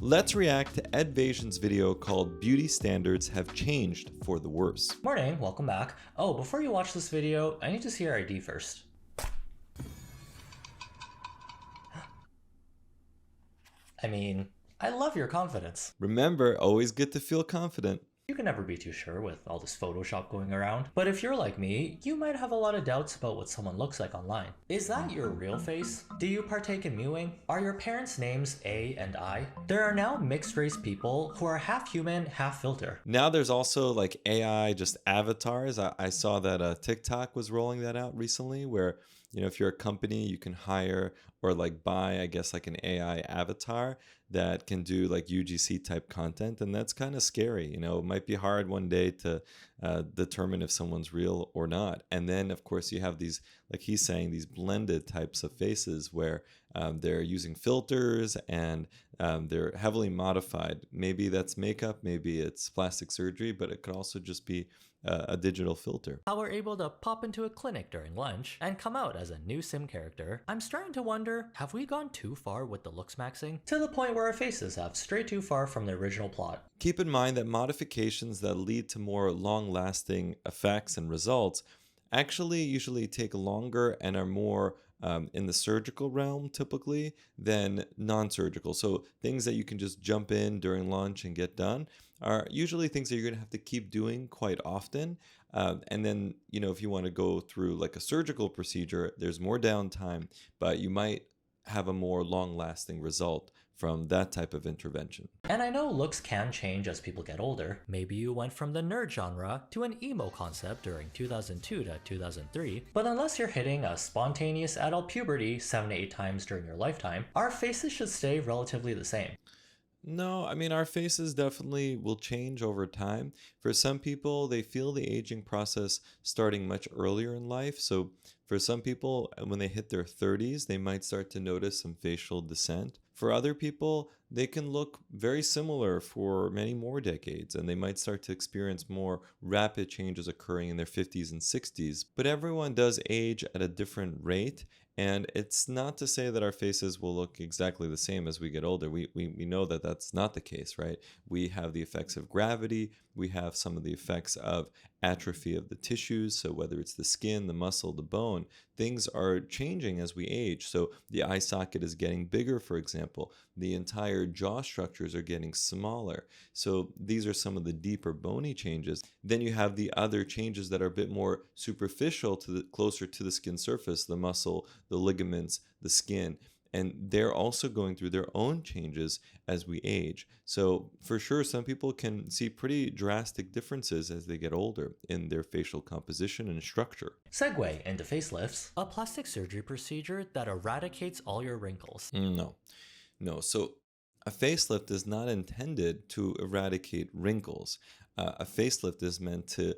Let's react to Edvasian's video called Beauty Standards Have Changed for the Worse. Morning, welcome back. Oh, before you watch this video, I need to see your ID first. I mean, I love your confidence. Remember, always get to feel confident. You can never be too sure with all this Photoshop going around. But if you're like me, you might have a lot of doubts about what someone looks like online. Is that your real face? Do you partake in mewing? Are your parents' names A and I? There are now mixed race people who are half human, half filter. Now there's also like AI, just avatars. I saw that TikTok was rolling that out recently where, if you're a company, you can hire or like buy, I guess, like an AI avatar that can do like UGC type content. And that's kind of scary. It might be hard one day to determine if someone's real or not. And then, of course, you have these, like he's saying, these blended types of faces where they're using filters and they're heavily modified. Maybe that's makeup, maybe it's plastic surgery, but it could also just be a digital filter. How we're able to pop into a clinic during lunch and come out as a new sim character. I'm starting to wonder, have we gone too far with the looks maxing? To the point where our faces have strayed too far from the original plot. Keep in mind that modifications that lead to more long-lasting effects and results actually usually take longer and are more in the surgical realm typically than non-surgical. So things that you can just jump in during lunch and get done are usually things that you're going to have to keep doing quite often. And then, if you want to go through like a surgical procedure, there's more downtime, but you might have a more long-lasting result from that type of intervention. And I know looks can change as people get older. Maybe you went from the nerd genre to an emo concept during 2002 to 2003, but unless you're hitting a spontaneous adult puberty 7 to 8 times during your lifetime, our faces should stay relatively the same. No, our faces definitely will change over time. For some people, they feel the aging process starting much earlier in life. So for some people, when they hit their 30s, they might start to notice some facial descent. For other people, they can look very similar for many more decades, and they might start to experience more rapid changes occurring in their 50s and 60s. But everyone does age at a different rate. And it's not to say that our faces will look exactly the same as we get older. We know that that's not the case, right? We have the effects of gravity. We have some of the effects of atrophy of the tissues. So whether it's the skin, the muscle, the bone, things are changing as we age. So the eye socket is getting bigger, for example. The entire jaw structures are getting smaller. So these are some of the deeper bony changes. Then you have the other changes that are a bit more superficial closer to the skin surface, the muscle, the ligaments, the skin. And they're also going through their own changes as we age. So for sure, some people can see pretty drastic differences as they get older in their facial composition and structure. Segue into facelifts, a plastic surgery procedure that eradicates all your wrinkles. No. So a facelift is not intended to eradicate wrinkles. A facelift is meant to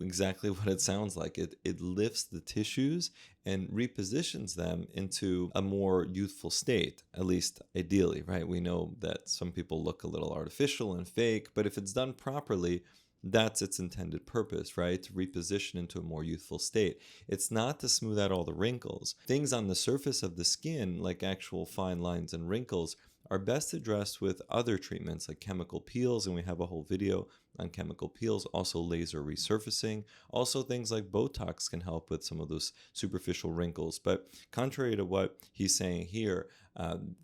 exactly what it sounds like. It lifts the tissues and repositions them into a more youthful state, at least ideally, right? We know that some people look a little artificial and fake, but if it's done properly, that's its intended purpose, right? To reposition into a more youthful state. It's not to smooth out all the wrinkles. Things on the surface of the skin, like actual fine lines and wrinkles, are best addressed with other treatments like chemical peels, and we have a whole video on chemical peels, also laser resurfacing. Also things like Botox can help with some of those superficial wrinkles. But contrary to what he's saying here,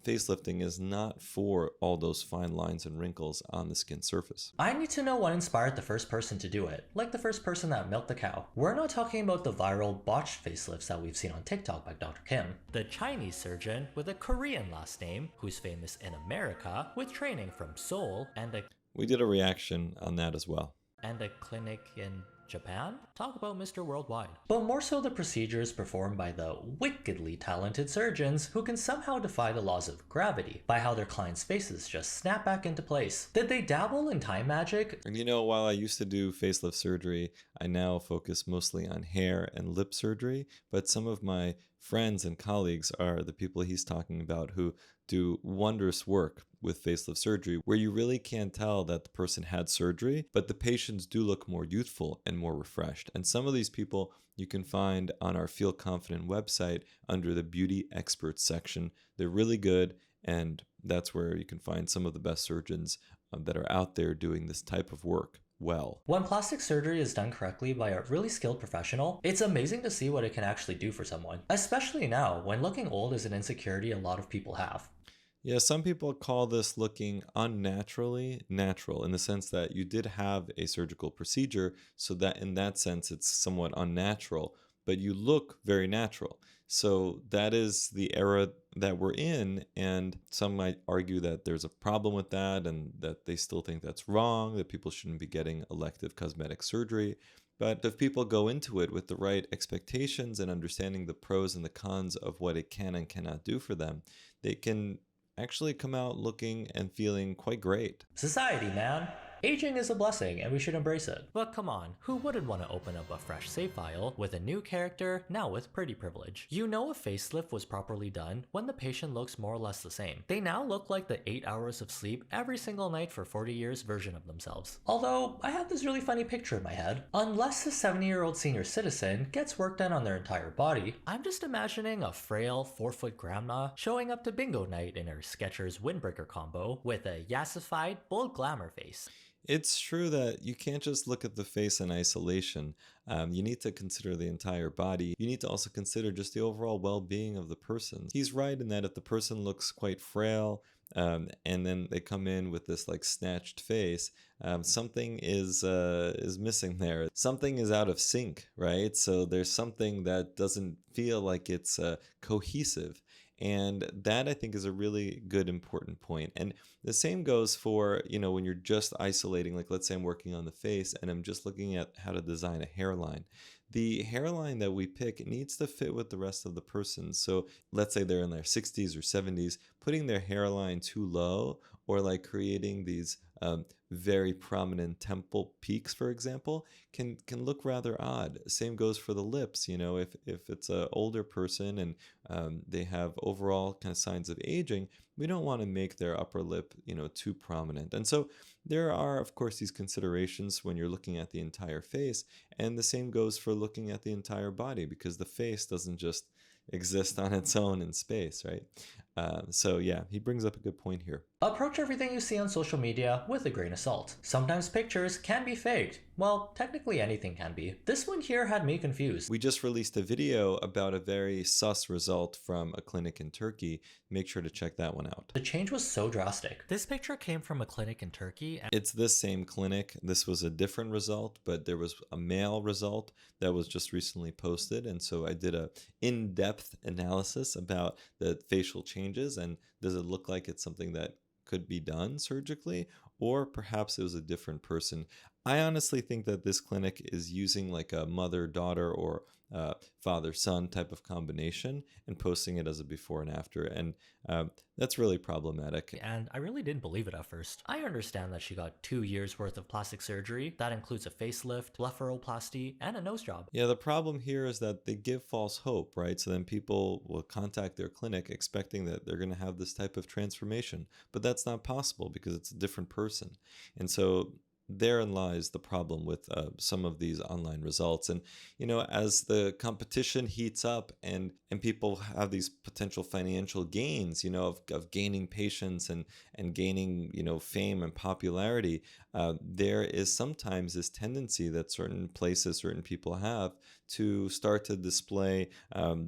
facelifting is not for all those fine lines and wrinkles on the skin surface. I need to know what inspired the first person to do it, like the first person that milked the cow. We're not talking about the viral botched facelifts that we've seen on TikTok by Dr. Kim. The Chinese surgeon with a Korean last name, who's famous in America, with training from Seoul We did a reaction on that as well. And a clinic in Japan? Talk about Mr. Worldwide. But more so the procedures performed by the wickedly talented surgeons who can somehow defy the laws of gravity by how their clients' faces just snap back into place. Did they dabble in time magic? And while I used to do facelift surgery, I now focus mostly on hair and lip surgery, but some of my friends and colleagues are the people he's talking about who do wondrous work with facelift surgery, where you really can't tell that the person had surgery, but the patients do look more youthful and more refreshed. And some of these people you can find on our Feel Confident website under the Beauty Experts section. They're really good, and that's where you can find some of the best surgeons that are out there doing this type of work well. When plastic surgery is done correctly by a really skilled professional, it's amazing to see what it can actually do for someone, especially now when looking old is an insecurity a lot of people have. Yeah, some people call this looking unnaturally natural in the sense that you did have a surgical procedure, so that in that sense it's somewhat unnatural, but you look very natural. So that is the era that we're in, and some might argue that there's a problem with that and that they still think that's wrong, that people shouldn't be getting elective cosmetic surgery. But if people go into it with the right expectations and understanding the pros and the cons of what it can and cannot do for them, they can actually come out looking and feeling quite great. Society, man. Aging is a blessing and we should embrace it. But come on, who wouldn't want to open up a fresh save file with a new character, now with pretty privilege? You know a facelift was properly done when the patient looks more or less the same. They now look like the 8 hours of sleep every single night for 40 years version of themselves. Although, I have this really funny picture in my head. Unless a 70-year-old senior citizen gets work done on their entire body, I'm just imagining a frail 4-foot grandma showing up to bingo night in her Skechers windbreaker combo with a yassified, bold glamour face. It's true that you can't just look at the face in isolation. You need to consider the entire body. You need to also consider just the overall well-being of the person. He's right in that if the person looks quite frail, and then they come in with this like snatched face, something is missing there. Something is out of sync, right? So there's something that doesn't feel like it's cohesive. And that I think is a really good important point. And the same goes for, when you're just isolating, like let's say I'm working on the face and I'm just looking at how to design a hairline. The hairline that we pick needs to fit with the rest of the person. So let's say they're in their 60s or 70s, putting their hairline too low or like creating these very prominent temple peaks, for example, can look rather odd. Same goes for the lips. If it's an older person and they have overall kind of signs of aging, we don't want to make their upper lip, too prominent. And so there are, of course, these considerations when you're looking at the entire face, and the same goes for looking at the entire body, because the face doesn't just exist on its own in space, right? So yeah, he brings up a good point here. Approach everything you see on social media with a grain of salt. Sometimes pictures can be faked. Well, technically anything can be. This one here had me confused. We just released a video about a very sus result from a clinic in Turkey. Make sure to check that one out. The change was so drastic. This picture came from a clinic in Turkey and it's this same clinic. This was a different result, but there was a male result that was just recently posted. And so I did a in-depth analysis about the facial changes, and does it look like it's something that could be done surgically, or perhaps it was a different person. I honestly think that this clinic is using like a mother-daughter or father-son type of combination and posting it as a before and after, and that's really problematic. And I really didn't believe it at first. I understand that she got 2 years worth of plastic surgery. That includes a facelift, blepharoplasty, and a nose job. Yeah, the problem here is that they give false hope, right? So then people will contact their clinic expecting that they're going to have this type of transformation, but that's not possible because it's a different person. And so therein lies the problem with some of these online results. And as the competition heats up and people have these potential financial gains, of gaining patients and gaining fame and popularity, there is sometimes this tendency that certain places, certain people have to start to display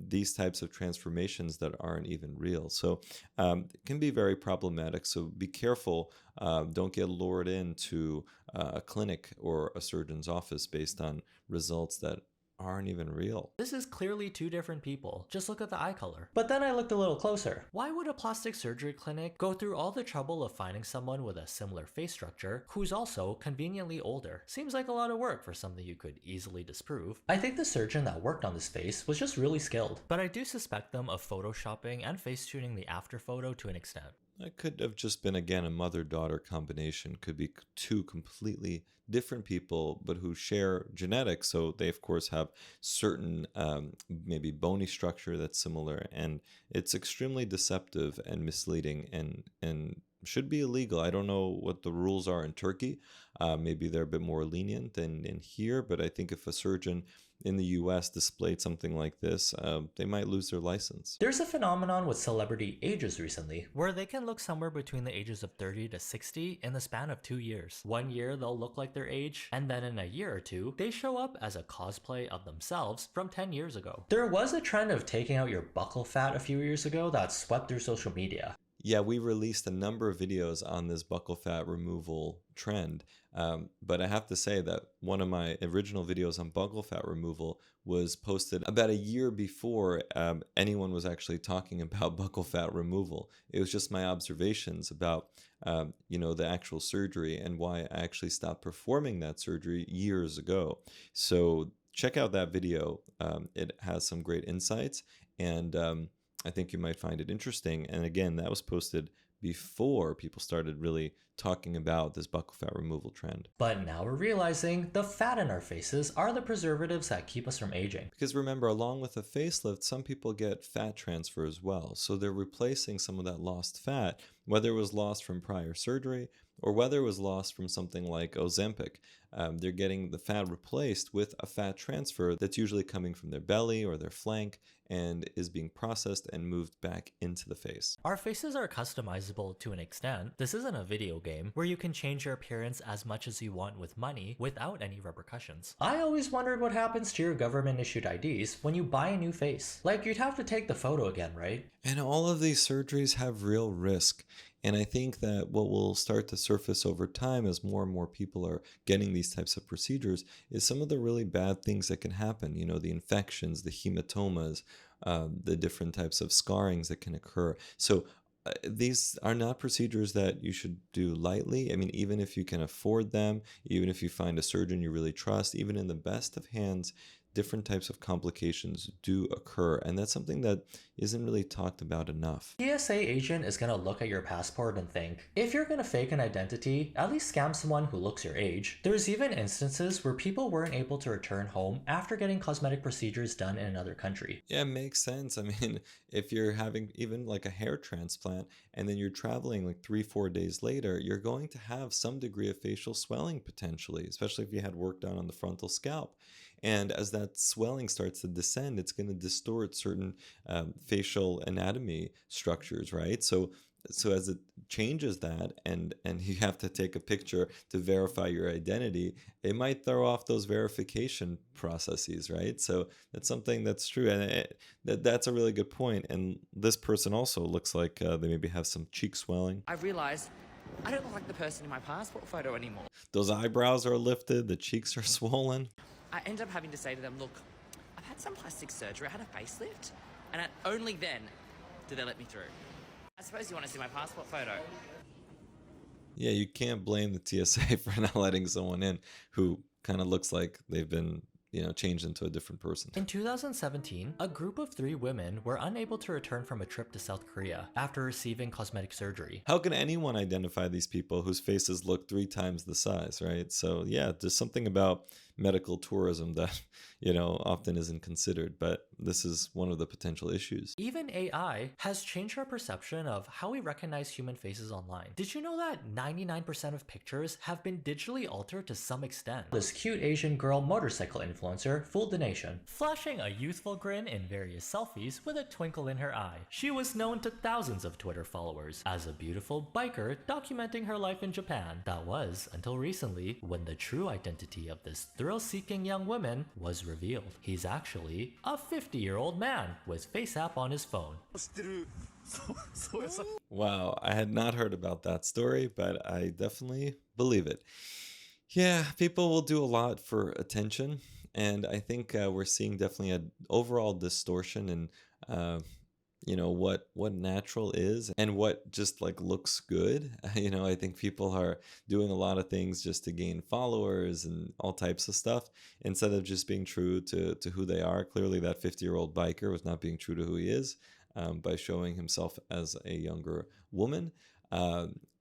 these types of transformations that aren't even real. So it can be very problematic. So be careful. Don't get lured into a clinic or a surgeon's office based on results that aren't even real. This is clearly two different people. Just look at the eye color. But then I looked a little closer. Why would a plastic surgery clinic go through all the trouble of finding someone with a similar face structure who's also conveniently older? Seems like a lot of work for something you could easily disprove. I think the surgeon that worked on this face was just really skilled. But I do suspect them of photoshopping and face tuning the after photo to an extent. It could have just been, again, a mother-daughter combination. Could be two completely different people, but who share genetics. So they, of course, have certain maybe bony structure that's similar. And it's extremely deceptive and misleading and should be illegal. I don't know what the rules are in Turkey. Maybe they're a bit more lenient than in here. But I think if a surgeon in the US displayed something like this, they might lose their license. There's a phenomenon with celebrity ages recently, where they can look somewhere between the ages of 30 to 60 in the span of 2 years. 1 year they'll look like their age, and then in a year or two, they show up as a cosplay of themselves from 10 years ago. There was a trend of taking out your buccal fat a few years ago that swept through social media. Yeah, we released a number of videos on this buccal fat removal trend. But I have to say that one of my original videos on buccal fat removal was posted about a year before anyone was actually talking about buccal fat removal. It was just my observations about, the actual surgery and why I actually stopped performing that surgery years ago. So check out that video. It has some great insights, and I think you might find it interesting. And again, that was posted before people started really talking about this buccal fat removal trend. But now we're realizing the fat in our faces are the preservatives that keep us from aging. Because remember, along with a facelift, some people get fat transfer as well. So they're replacing some of that lost fat, whether it was lost from prior surgery or whether it was lost from something like Ozempic. They're getting the fat replaced with a fat transfer that's usually coming from their belly or their flank and is being processed and moved back into the face. Our faces are customizable to an extent. This isn't a video game where you can change your appearance as much as you want with money without any repercussions. I always wondered what happens to your government-issued IDs when you buy a new face. Like, you'd have to take the photo again, right? And all of these surgeries have real risk. And I think that what will start to surface over time as more and more people are getting these types of procedures is some of the really bad things that can happen. You know, the infections, the hematomas, the different types of scarrings that can occur. So these are not procedures that you should do lightly. I mean, even if you can afford them, even if you find a surgeon you really trust, even in the best of hands, different types of complications do occur, and that's something that isn't really talked about enough. TSA agent is going to look at your passport and think, if you're going to fake an identity, at least scam someone who looks your age. There's even instances where people weren't able to return home after getting cosmetic procedures done in another country. Yeah, it makes sense. I mean, if you're having even like a hair transplant and then you're traveling like 3-4 days later, you're going to have some degree of facial swelling potentially, especially if you had work done on the frontal scalp. And as that swelling starts to descend, it's going to distort certain facial anatomy structures, right? So as it changes that, and you have to take a picture to verify your identity, it might throw off those verification processes, right? So that's something that's true, and that's a really good point. And this person also looks like they maybe have some cheek swelling. I realized I don't look like the person in my passport photo anymore. Those eyebrows are lifted, the cheeks are swollen. I ended up having to say to them, look, I've had some plastic surgery, I had a facelift, and only then did they let me through. I suppose you want to see my passport photo. Yeah, you can't blame the TSA for not letting someone in who kind of looks like they've been, changed into a different person. In 2017, a group of 3 women were unable to return from a trip to South Korea after receiving cosmetic surgery. How can anyone identify these people whose faces look 3 times the size, right? So yeah, there's something about medical tourism that, often isn't considered, but this is one of the potential issues. Even AI has changed our perception of how we recognize human faces online. Did you know that 99% of pictures have been digitally altered to some extent? This cute Asian girl motorcycle influencer fooled the nation, flashing a youthful grin in various selfies with a twinkle in her eye. She was known to thousands of Twitter followers as a beautiful biker documenting her life in Japan. That was until recently, when the true identity of this thrill-seeking young woman was revealed. He's actually a 50-year-old man with FaceApp on his phone. Wow, I had not heard about that story, but I definitely believe it. Yeah, people will do a lot for attention, and I think we're seeing definitely an overall distortion in what natural is and what just like looks good. I think people are doing a lot of things just to gain followers and all types of stuff instead of just being true to who they are. Clearly that 50-year-old biker was not being true to who he is by showing himself as a younger woman.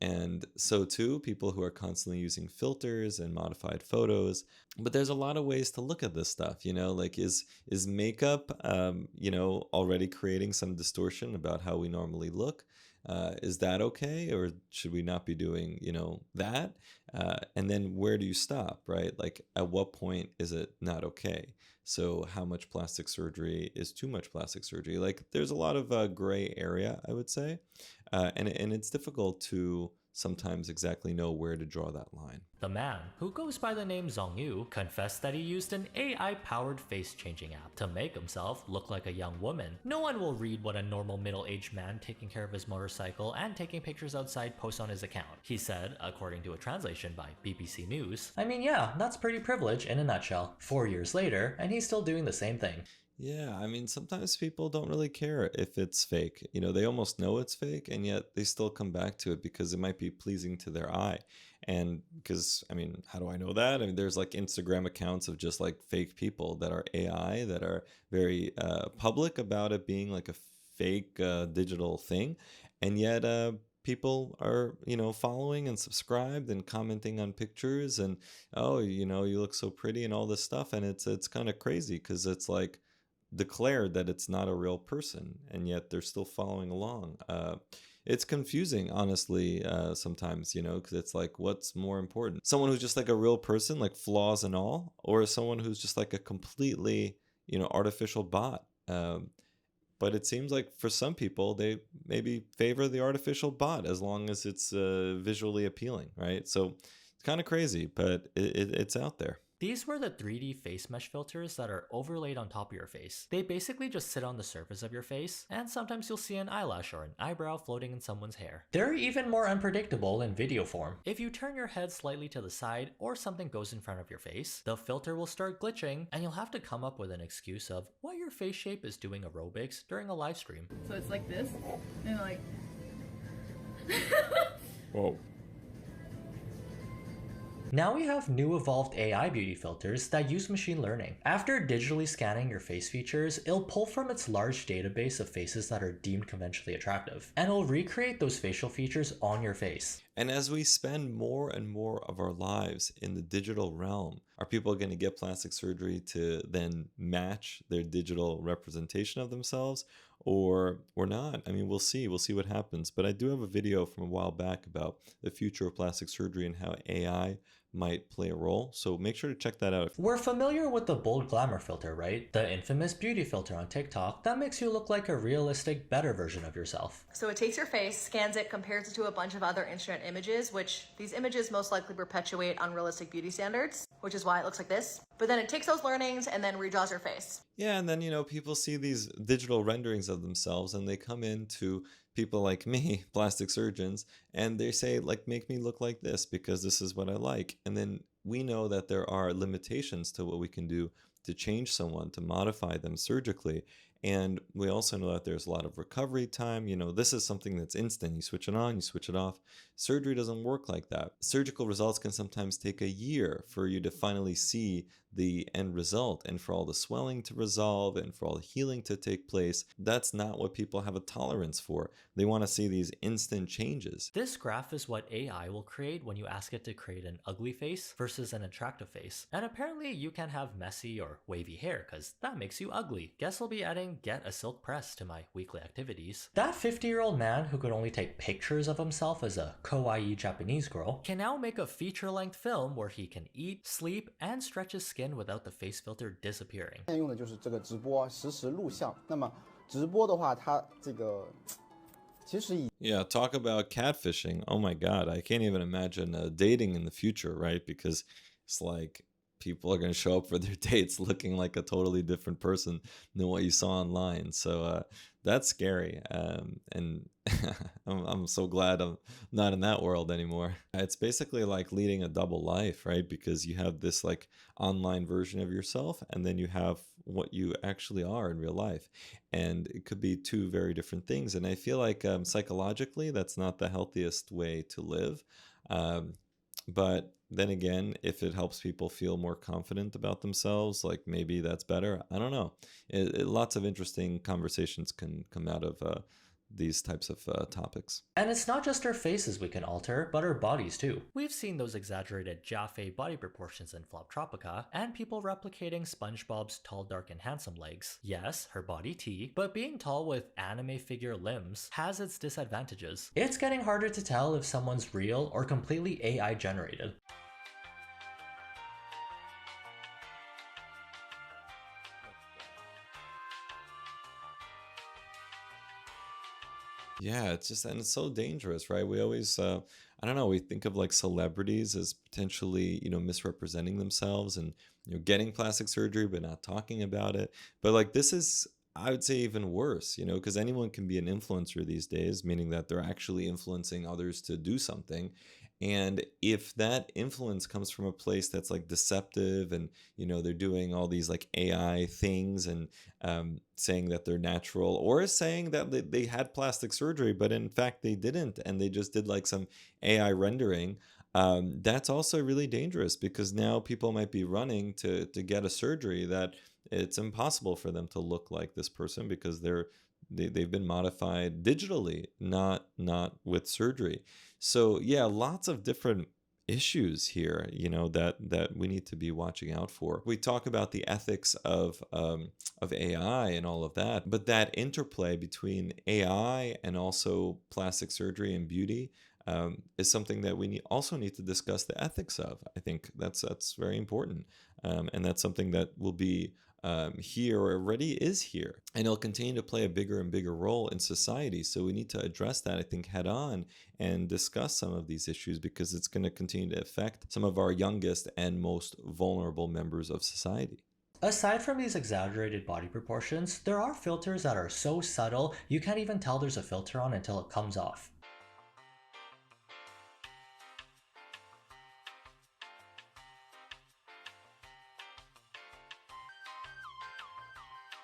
And so too, people who are constantly using filters and modified photos. But there's a lot of ways to look at this stuff, like is makeup, already creating some distortion about how we normally look? Is that okay, or should we not be doing, that? And then where do you stop, right? Like, at what point is it not okay? So how much plastic surgery is too much plastic surgery? Like, there's a lot of gray area, I would say, and it's difficult to sometimes exactly know where to draw that line. The man, who goes by the name Zhongyu, confessed that he used an AI-powered face-changing app to make himself look like a young woman. No one will read what a normal middle-aged man taking care of his motorcycle and taking pictures outside posts on his account, he said, according to a translation by BBC News. I mean, yeah, that's pretty privilege in a nutshell. 4 years later, and he's still doing the same thing. Yeah, I mean, sometimes people don't really care if it's fake. They almost know it's fake, and yet they still come back to it because it might be pleasing to their eye. And because, I mean, how do I know that? I mean, there's like Instagram accounts of just like fake people that are AI, that are very public about it being like a fake digital thing. And yet, people are, following and subscribed and commenting on pictures, and, oh, you look so pretty and all this stuff. And it's kind of crazy because it's like, declared that it's not a real person, and yet they're still following along. It's confusing, honestly, sometimes, because it's like, what's more important? Someone who's just like a real person, like flaws and all, or someone who's just like a completely, artificial bot? But it seems like for some people, they maybe favor the artificial bot as long as it's visually appealing, right? So it's kind of crazy, but it's out there. These were the 3D face mesh filters that are overlaid on top of your face. They basically just sit on the surface of your face, and sometimes you'll see an eyelash or an eyebrow floating in someone's hair. They're even more unpredictable in video form. If you turn your head slightly to the side or something goes in front of your face, the filter will start glitching, and you'll have to come up with an excuse of why your face shape is doing aerobics during a live stream. So it's like this, and like... Whoa. Now we have new evolved AI beauty filters that use machine learning. After digitally scanning your face features, it'll pull from its large database of faces that are deemed conventionally attractive, and it'll recreate those facial features on your face. And as we spend more and more of our lives in the digital realm, are people going to get plastic surgery to then match their digital representation of themselves, or not? I mean, we'll see. We'll see what happens. But I do have a video from a while back about the future of plastic surgery and how AI might play a role. So make sure to check that out. We're familiar with the bold glamour filter, right? The infamous beauty filter on TikTok that makes you look like a realistic, better version of yourself. So it takes your face, scans it, compares it to a bunch of other internet images, which these images most likely perpetuate unrealistic beauty standards, which is why it looks like this. But then it takes those learnings and then redraws your face. Yeah, and then, people see these digital renderings of themselves, and they come into people like me, plastic surgeons, and they say, like, make me look like this because this is what I like. And then we know that there are limitations to what we can do to change someone, to modify them surgically. And we also know that there's a lot of recovery time. This is something that's instant. You switch it on, you switch it off. Surgery doesn't work like that. Surgical results can sometimes take a year for you to finally see the end result, and for all the swelling to resolve and for all the healing to take place. That's not what people have a tolerance for. They want to see these instant changes. This graph is what AI will create when you ask it to create an ugly face versus an attractive face. And apparently you can have messy or wavy hair because that makes you ugly. Guess I'll be adding get a silk press to my weekly activities. That 50-year-old man who could only take pictures of himself as a kawaii Japanese girl can now make a feature-length film where he can eat, sleep, and stretch his skin without the face filter disappearing. 用的就是这个直播实时录像。那么直播的话，它这个其实 Yeah, talk about catfishing. Oh my God, I can't even imagine dating in the future, right? Because it's like people are going to show up for their dates looking like a totally different person than what you saw online. So that's scary. And I'm so glad I'm not in that world anymore. It's basically like leading a double life, right? Because you have this like online version of yourself, and then you have what you actually are in real life. And it could be two very different things. And I feel like psychologically, that's not the healthiest way to live. But then again, if it helps people feel more confident about themselves, like maybe that's better. I don't know. Lots of interesting conversations can come out of these types of topics. And it's not just our faces we can alter, but our bodies too. We've seen those exaggerated Jaffe body proportions in Floptropica, and people replicating SpongeBob's tall, dark, and handsome legs. Yes, her body T, but being tall with anime figure limbs has its disadvantages. It's getting harder to tell if someone's real or completely AI generated. Yeah, it's just, and it's so dangerous, right? We always, I don't know, we think of like celebrities as potentially, misrepresenting themselves and, getting plastic surgery, but not talking about it. But like, this is, I would say, even worse, because anyone can be an influencer these days, meaning that they're actually influencing others to do something. And if that influence comes from a place that's like deceptive and, they're doing all these like AI things and saying that they're natural, or saying that they had plastic surgery, but in fact they didn't, and they just did like some AI rendering, that's also really dangerous, because now people might be running to get a surgery that it's impossible for them to look like this person, because they've been modified digitally, not with surgery. So yeah, lots of different issues here, that we need to be watching out for. We talk about the ethics of AI and all of that, but that interplay between AI and also plastic surgery and beauty is something that we also need to discuss the ethics of. I think that's very important, and that's something that will be here, or already is here, and it'll continue to play a bigger and bigger role in society. So we need to address that, I think, head on and discuss some of these issues, because it's going to continue to affect some of our youngest and most vulnerable members of society. Aside from these exaggerated body proportions, there are filters that are so subtle you can't even tell there's a filter on until it comes off.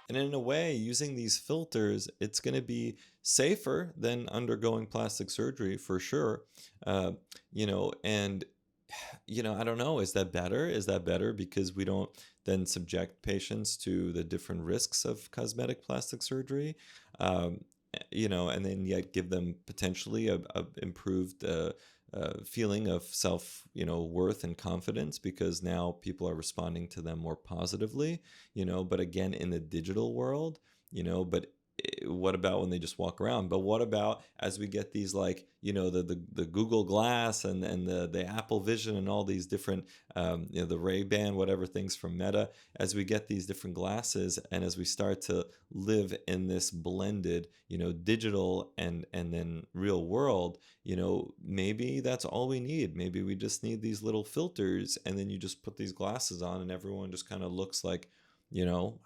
And in a way, using these filters, it's going to be safer than undergoing plastic surgery for sure. And I don't know, is that better? Is that better because we don't then subject patients to the different risks of cosmetic plastic surgery? And then yet give them potentially a improved feeling of self, worth and confidence, because now people are responding to them more positively, but again, in the digital world, but what about when they just walk around? But what about as we get these, like, the Google Glass and the Apple Vision and all these different, the Ray-Ban, whatever things from Meta, as we get these different glasses, and as we start to live in this blended, digital and then real world, maybe that's all we need. Maybe we just need these little filters, and then you just put these glasses on and everyone just kind of looks like,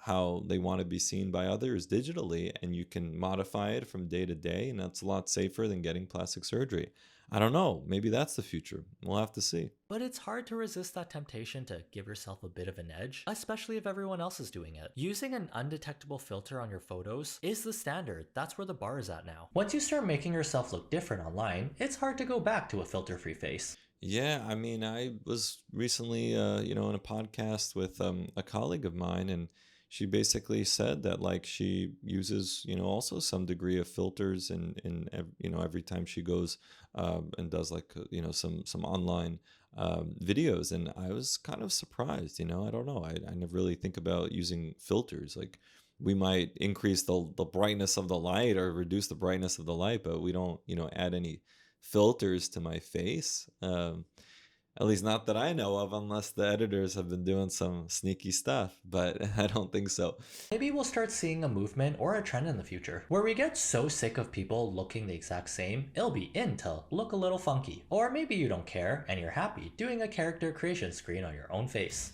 how they want to be seen by others digitally, and you can modify it from day to day, and that's a lot safer than getting plastic surgery. I don't know, maybe that's the future. We'll have to see. But it's hard to resist that temptation to give yourself a bit of an edge, especially if everyone else is doing it. Using an undetectable filter on your photos is the standard. That's where the bar is at now. Once you start making yourself look different online, it's hard to go back to a filter-free face. Yeah, I mean, I was recently, in a podcast with a colleague of mine, and she basically said that, like, she uses, also some degree of filters every time she goes and does, like, some online videos. And I was kind of surprised, I don't know. I never really think about using filters. Like, we might increase the brightness of the light or reduce the brightness of the light, but we don't, add any filters to my face, at least not that I know of, unless the editors have been doing some sneaky stuff, but I don't think so. Maybe we'll start seeing a movement or a trend in the future where we get so sick of people looking the exact same, it'll be in to look a little funky. Or maybe you don't care and you're happy doing a character creation screen on your own face.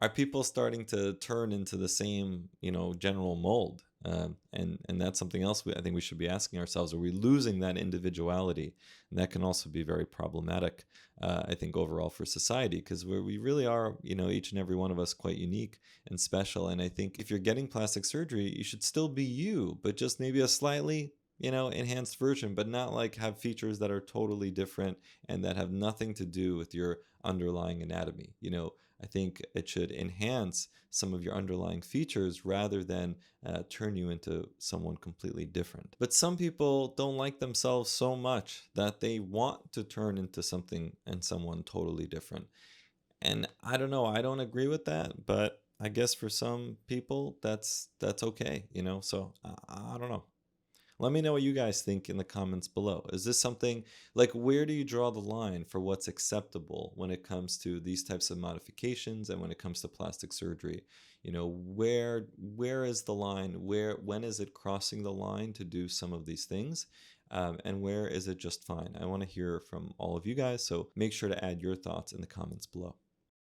Are people starting to turn into the same, general mold? And that's something else I think we should be asking ourselves. Are we losing that individuality? And that can also be very problematic, I think, overall for society, because we really are, each and every one of us quite unique and special. And I think if you're getting plastic surgery, you should still be you, but just maybe a slightly, enhanced version, but not like have features that are totally different and that have nothing to do with your underlying anatomy. I think it should enhance some of your underlying features rather than turn you into someone completely different. But some people don't like themselves so much that they want to turn into something and someone totally different. And I don't know, I don't agree with that, but I guess for some people that's okay, So I don't know. Let me know what you guys think in the comments below. Is this something, like, where do you draw the line for what's acceptable when it comes to these types of modifications and when it comes to plastic surgery? Where is the line? When is it crossing the line to do some of these things? And where is it just fine? I want to hear from all of you guys, so make sure to add your thoughts in the comments below.